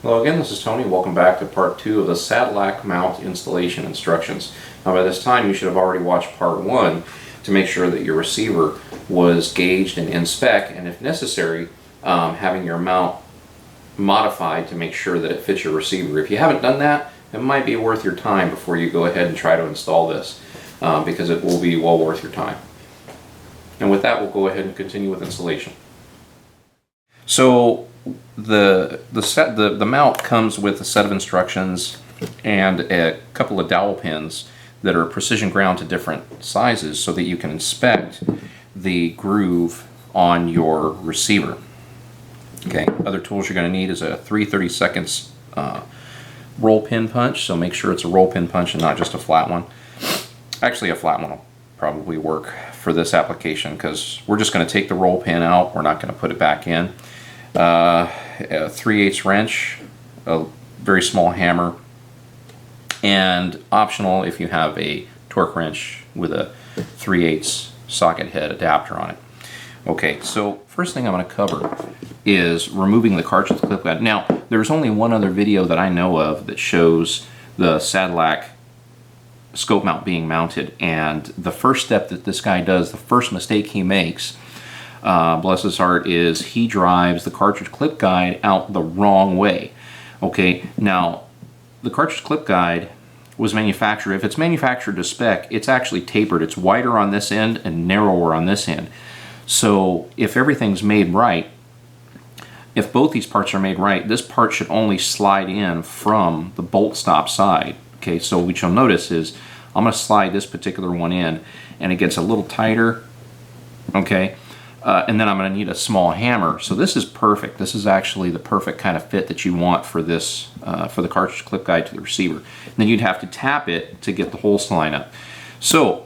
Hello again, this is Tony. Welcome back to part 2 of the Sadlak mount installation instructions. Now by this time you should have already watched part 1 to make sure that your receiver was gauged and in spec, and if necessary having your mount modified to make sure that it fits your receiver. If you haven't done that, it might be worth your time before you go ahead and try to install this because it will be well worth your time. And with that, we'll go ahead and continue with installation. So the mount comes with a set of instructions and a couple of dowel pins that are precision ground to different sizes so that you can inspect the groove on your receiver. Okay, other tools you're going to need is a 3/32 roll pin punch, so make sure it's a roll pin punch and not just a flat one. Actually, a flat one will probably work for this application because we're just going to take the roll pin out, we're not going to put it back in. A 3/8 wrench, a very small hammer, and optional if you have a torque wrench with a 3/8 socket head adapter on it. Okay, so first thing I'm going to cover is removing the cartridge clip guide. Now, there's only one other video that I know of that shows the Sadlak scope mount being mounted, and the first step that this guy does, the first mistake he makes, bless his heart, is he drives the cartridge clip guide out the wrong way. Okay, now the cartridge clip guide was manufactured, if it's manufactured to spec, it's actually tapered. It's wider on this end and narrower on this end. So if everything's made right, if both these parts are made right, this part should only slide in from the bolt stop side. Okay, so what you'll notice is I'm going to slide this particular one in and it gets a little tighter. Okay, and then I'm going to need a small hammer. So this is perfect. This is actually the perfect kind of fit that you want for this, for the cartridge clip guide to the receiver. And then you'd have to tap it to get the holes to line up. So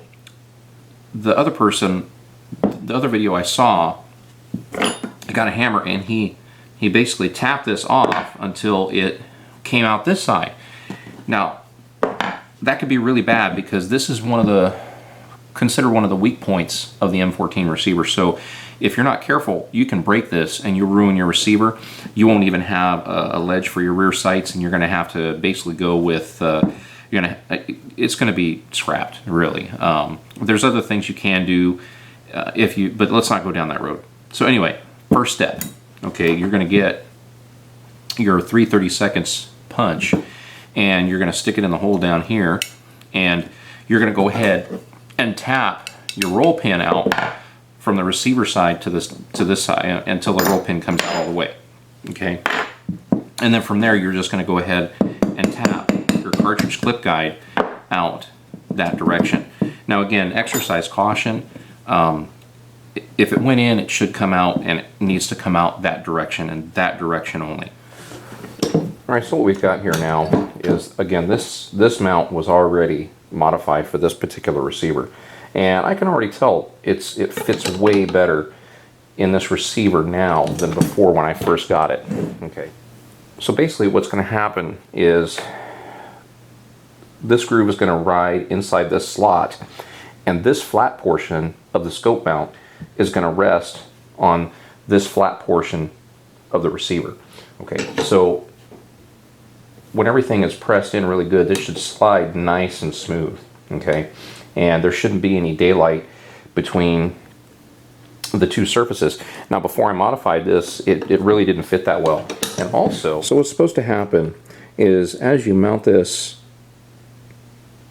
the other person, the other video I saw, he got a hammer and he basically tapped this off until it came out this side. Now that could be really bad because this is considered one of the weak points of the M14 receiver. So if you're not careful, you can break this and you ruin your receiver. You won't even have a ledge for your rear sights, and you're going to have to basically go with it's going to be scrapped, really. There's other things you can do but let's not go down that road. So anyway, first step, okay, you're going to get your 3/32 punch and you're going to stick it in the hole down here, and you're going to go ahead and tap your roll pin out from the receiver side to this side until the roll pin comes out all the way. Okay, and then from there you're just going to go ahead and tap your cartridge clip guide out that direction. Now again, exercise caution. If it went in, it should come out, and it needs to come out that direction and that direction only. Alright, so what we've got here now is, again, this mount was already modified for this particular receiver, and I can already tell it fits way better in this receiver now than before when I first got it. Okay, so basically what's going to happen is this groove is going to ride inside this slot, and this flat portion of the scope mount is going to rest on this flat portion of the receiver. Okay, so when everything is pressed in really good, this should slide nice and smooth. Okay, and there shouldn't be any daylight between the two surfaces. Now before I modified this, it really didn't fit that well. And also, so what's supposed to happen is as you mount this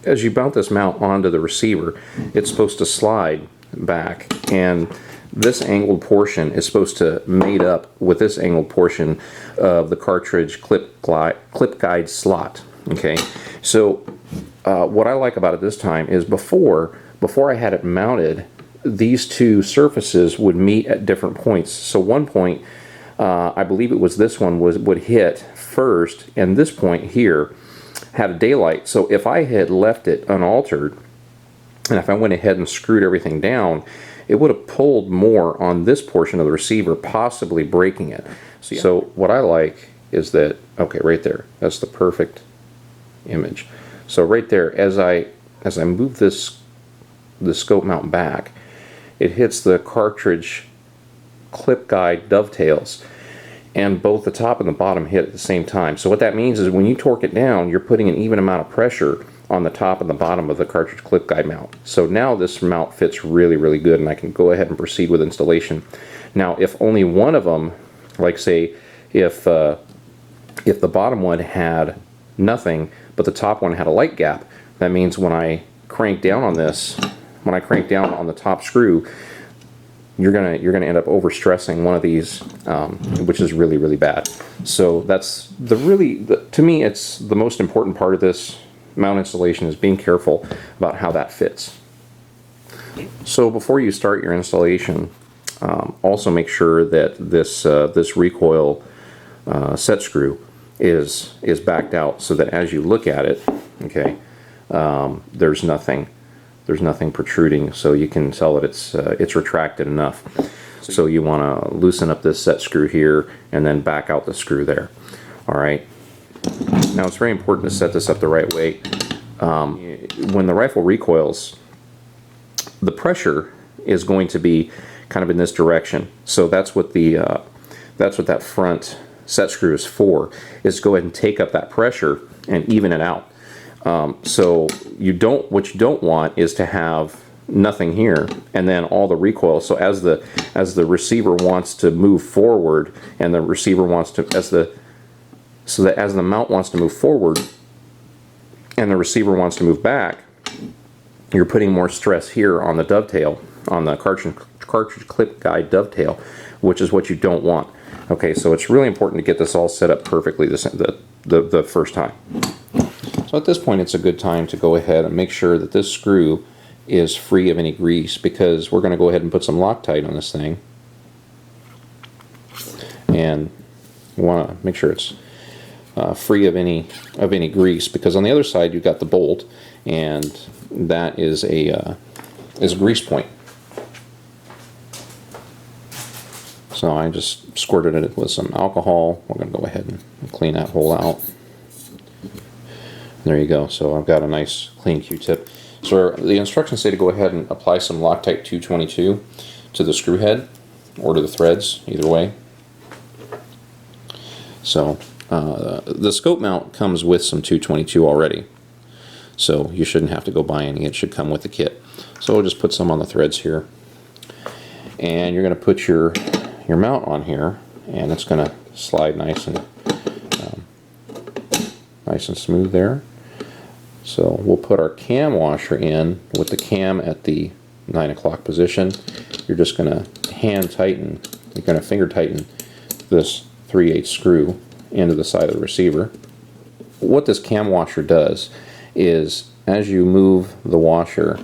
mount onto the receiver, it's supposed to slide back, and this angled portion is supposed to mate up with this angled portion of the cartridge clip guide slot. Okay, so what I like about it this time is before I had it mounted, these two surfaces would meet at different points. So one point, I believe it was this one, would hit first, and this point here had a daylight. So if I had left it unaltered, and if I went ahead and screwed everything down, it would have pulled more on this portion of the receiver, possibly breaking it. So, yeah. So what I like is that, okay, right there, that's the perfect image. So right there, as I move the scope mount back, it hits the cartridge clip guide dovetails, and both the top and the bottom hit at the same time. So what that means is when you torque it down, you're putting an even amount of pressure on the top and the bottom of the cartridge clip guide mount. So now this mount fits really, really good, and I can go ahead and proceed with installation. Now, if only one of them, like say, if the bottom one had nothing, but the top one had a light gap, that means when I crank down on this, when I crank down on the top screw, you're gonna end up overstressing one of these, which is really, really bad. So that's to me, it's the most important part of this mount installation, is being careful about how that fits. So before you start your installation, also make sure that this recoil set screw is backed out, so that as you look at it, okay, there's nothing protruding, so you can tell that it's retracted enough. So you want to loosen up this set screw here and then back out the screw there. All right. Now it's very important to set this up the right way. When the rifle recoils, the pressure is going to be kind of in this direction. So that's what that front set screw is for, is to go ahead and take up that pressure and even it out. So what you don't want is to have nothing here and then all the recoil. So as the receiver wants to move forward, and the receiver wants to as the mount wants to move forward and the receiver wants to move back, you're putting more stress here on the dovetail, on the cartridge clip guide dovetail, which is what you don't want. Okay, so it's really important to get this all set up perfectly the first time. So at this point, it's a good time to go ahead and make sure that this screw is free of any grease, because we're going to go ahead and put some Loctite on this thing, and we want to make sure it's free of any grease, because on the other side you've got the bolt, and that is a grease point. So I just squirted it with some alcohol. We're going to go ahead and clean that hole out. There you go. So I've got a nice clean Q-tip. So the instructions say to go ahead and apply some Loctite 222 to the screw head or to the threads, either way. So the scope mount comes with some 222 already, so you shouldn't have to go buy any. It should come with the kit. So we'll just put some on the threads here, and you're going to put your mount on here, and it's going to slide nice and smooth there. So we'll put our cam washer in with the cam at the 9 o'clock position. You're just going to hand tighten, you're going to finger tighten this 3/8 screw into the side of the receiver. What this cam washer does is, as you move the washer,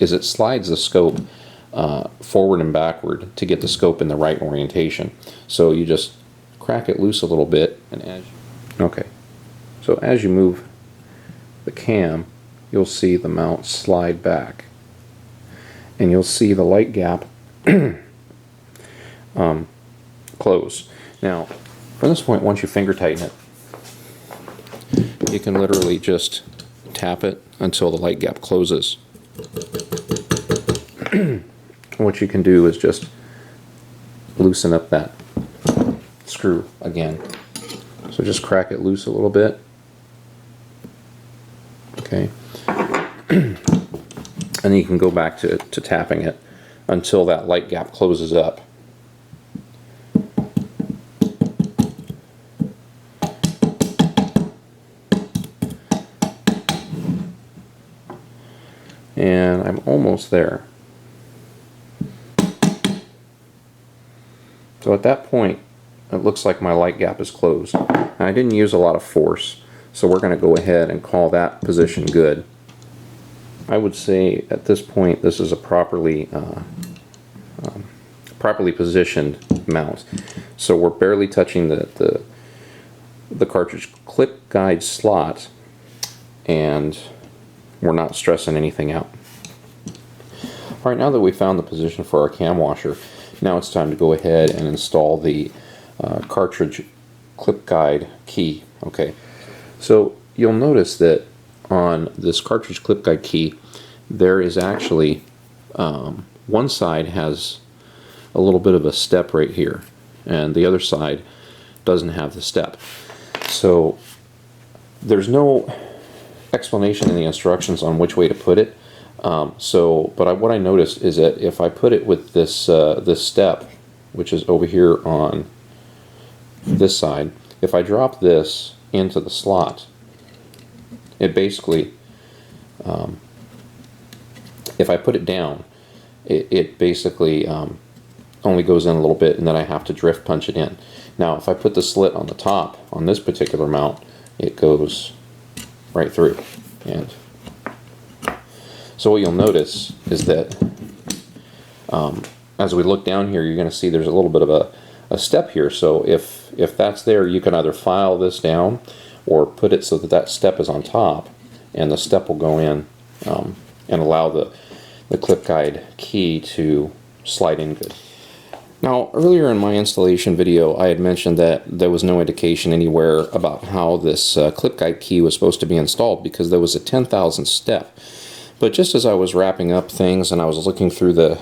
it slides the scope forward and backward to get the scope in the right orientation. So you just crack it loose a little bit, and so as you move the cam, you'll see the mount slide back, and you'll see the light gap close. Now, from this point, once you finger tighten it, you can literally just tap it until the light gap closes. What you can do is just loosen up that screw again. So just crack it loose a little bit. Okay. And then you can go back to tapping it until that light gap closes up. And I'm almost there. So at that point, it looks like my light gap is closed. And I didn't use a lot of force, so we're going to go ahead and call that position good. I would say at this point this is a properly positioned mount. So we're barely touching the cartridge clip guide slot, and we're not stressing anything out. Alright, now that we found the position for our cam washer, now it's time to go ahead and install the cartridge clip guide key. Okay, so you'll notice that on this cartridge clip guide key there is actually one side has a little bit of a step right here, and the other side doesn't have the step. So there's no explanation in the instructions on which way to put it. What I noticed is that if I put it with this this step, which is over here on this side, if I drop this into the slot, it basically, if I put it down, it basically only goes in a little bit, and then I have to drift punch it in. Now, if I put the slit on the top on this particular mount, it goes right through. And so what you'll notice is that as we look down here, you're going to see there's a little bit of a step here. So if that's there, you can either file this down or put it so that that step is on top, and the step will go in and allow the clip guide key to slide in good. Now, earlier in my installation video, I had mentioned that there was no indication anywhere about how this clip guide key was supposed to be installed because there was a 10,000 step. But just as I was wrapping up things and I was looking through the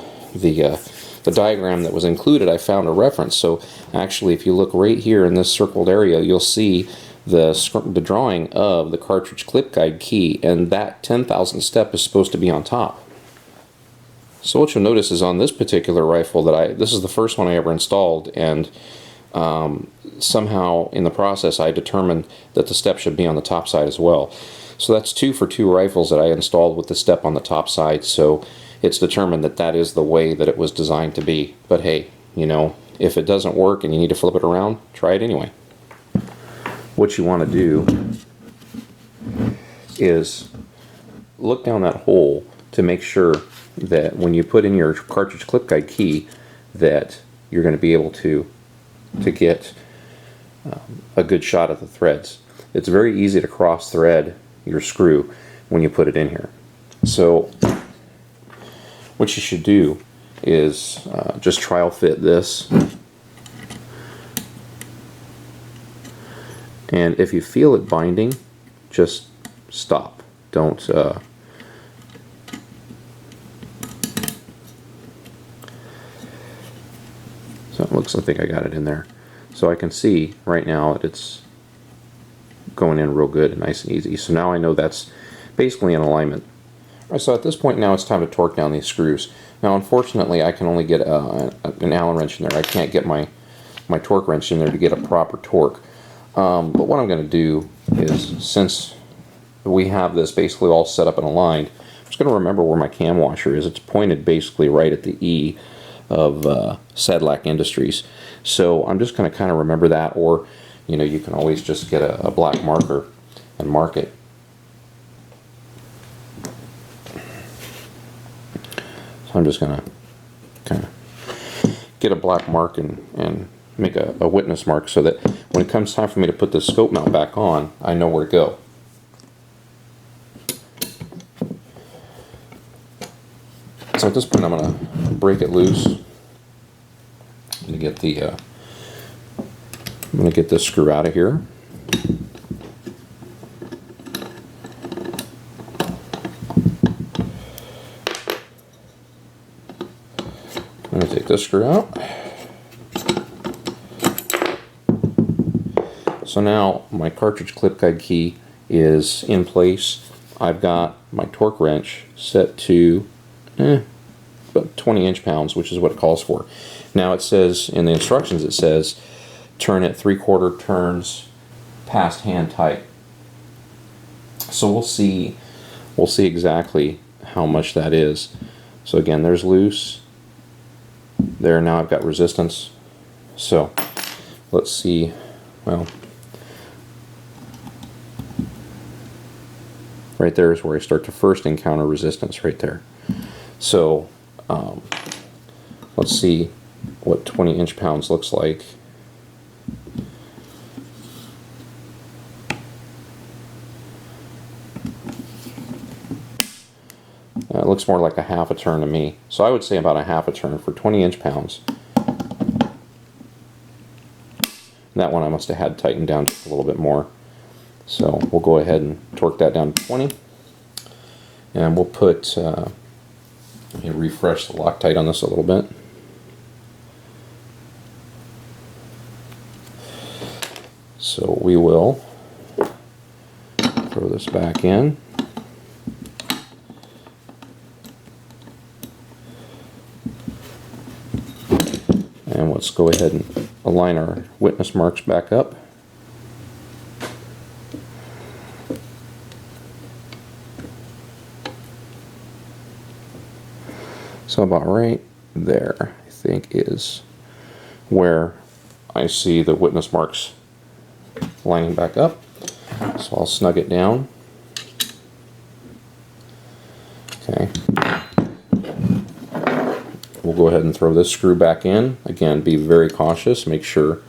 diagram that was included, I found a reference. So actually, if you look right here in this circled area, you'll see the drawing of the cartridge clip guide key, and that 10,000 step is supposed to be on top. So what you'll notice is on this particular rifle that this is the first one I ever installed, and somehow in the process I determined that the step should be on the top side as well. So that's 2 for 2 rifles that I installed with the step on the top side, so it's determined that that is the way that it was designed to be. But hey, you know, if it doesn't work and you need to flip it around, try it anyway. What you want to do is look down that hole to make sure that when you put in your cartridge clip guide key that you're going to be able to get a good shot at the threads. It's very easy to cross thread your screw when you put it in here. So what you should do is just trial fit this, and if you feel it binding, just stop. Don't So it looks, I think I got it in there. So I can see right now that it's going in real good and nice and easy. So now I know that's basically in alignment. All right, so at this point now it's time to torque down these screws. Now unfortunately I can only get an Allen wrench in there. I can't get my torque wrench in there to get a proper torque. But what I'm going to do is, since we have this basically all set up and aligned, I'm just going to remember where my cam washer is. It's pointed basically right at the E of Sadlak Industries. So I'm just going to kind of remember that, or you know, you can always just get a black marker and mark it. So I'm just going to kind of get a black mark and make a witness mark so that when it comes time for me to put the scope mount back on, I know where to go. So at this point I'm going to break it loose and get the I'm going to get this screw out of here. I'm going to take this screw out. So now my cartridge clip guide key is in place. I've got my torque wrench set to about 20 inch-pounds, which is what it calls for. Now it says in the instructions, it says turn it 3/4 turns past hand tight. So we'll see exactly how much that is. So again, there's loose. There, now I've got resistance. So let's see. Well, right there is where I start to first encounter resistance, right there. So let's see what 20 inch-pounds looks like. It looks more like a half a turn to me. So I would say about a half a turn for 20 inch-pounds. That one I must have had tightened down just a little bit more. So we'll go ahead and torque that down to 20. And we'll put Let me refresh the Loctite on this a little bit. So we will throw this back in. And let's go ahead and align our witness marks back up. So about right there, I think, is where I see the witness marks lining back up. So I'll snug it down. Okay. We'll go ahead and throw this screw back in. Again, be very cautious. Make sure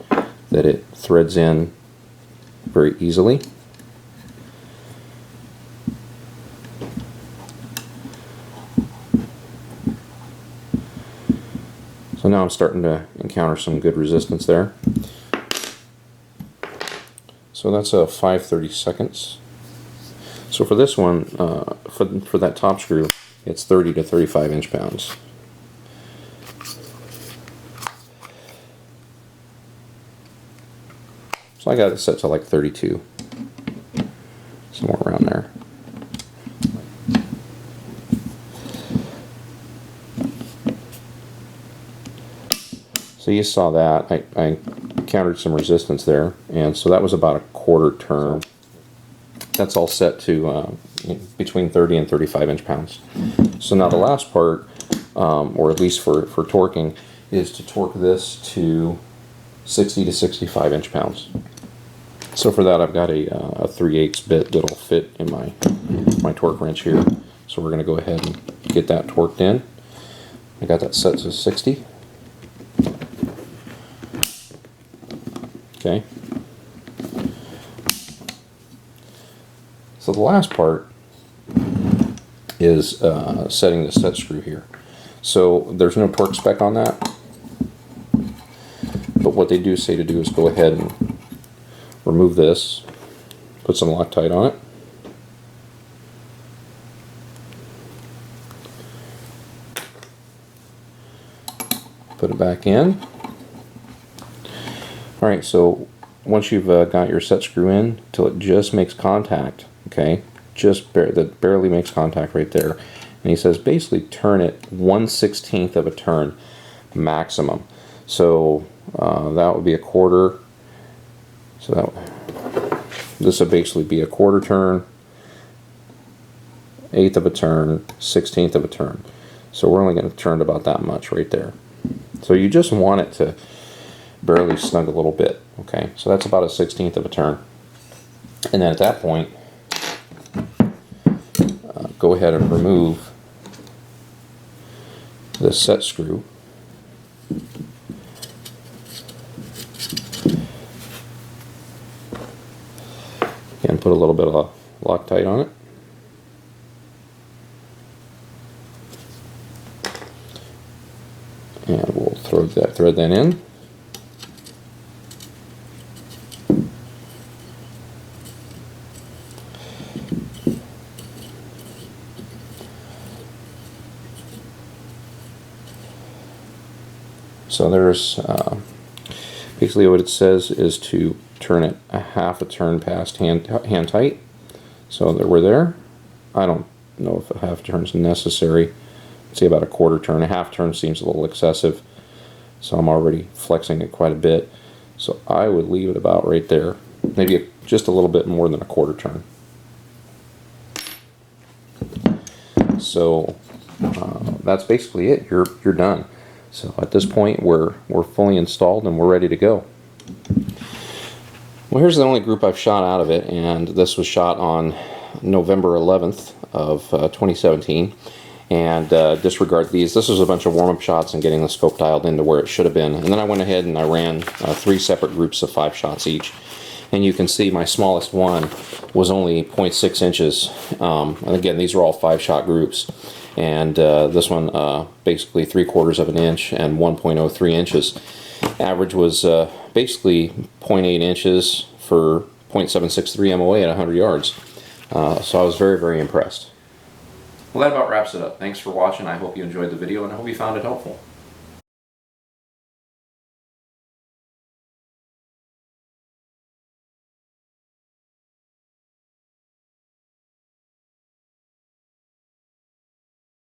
that it threads in very easily. So now I'm starting to encounter some good resistance there. So that's a 5/32. So for this one, for that top screw, it's 30 to 35 inch-pounds. So I got it set to like 32, somewhere around there. So you saw that I encountered some resistance there, and so that was about a quarter turn. That's all set to between 30 and 35 inch-pounds. So now the last part, or at least for torquing, is to torque this to 60 to 65 inch-pounds. So for that, I've got a 3/8 bit that'll fit in my torque wrench here. So we're going to go ahead and get that torqued in. I got that set to 60. Okay. So the last part is setting the set screw here. So there's no torque spec on that, but what they do say to do is go ahead and remove this, put some Loctite on it, put it back in. Alright, so once you've got your set screw in till it just makes contact, okay, that barely makes contact right there, and he says basically turn it 1/16 of a turn maximum. So that would be a quarter. So this would basically be a quarter turn, 1/8 of a turn, 1/16 of a turn. So we're only going to turn about that much right there. So you just want it to barely snug a little bit. Okay, so that's about a 1/16 of a turn. And then at that point, go ahead and remove the set screw. And put a little bit of Loctite on it. And we'll thread that in. So there's basically what it says is to turn it a half a turn past hand tight. So that we're there. I don't know if a half turn is necessary. I'd say about a quarter turn. A half turn seems a little excessive, so I'm already flexing it quite a bit. So I would leave it about right there. Maybe just a little bit more than a quarter turn. So that's basically it. You're done. So at this point, we're fully installed and we're ready to go. Well, here's the only group I've shot out of it, and this was shot on November 11th of 2017. And disregard these. This was a bunch of warm-up shots and getting the scope dialed into where it should have been. And then I went ahead and I ran 3 separate groups of 5 shots each. And you can see my smallest one was only 0.6 inches. And again, these are all 5-shot groups. And this one basically 3/4 of an inch and 1.03 inches. Average was basically 0.8 inches for 0.763 MOA at 100 yards. So I was very, very impressed. Well, that about wraps it up. Thanks for watching. I hope you enjoyed the video and I hope you found it helpful.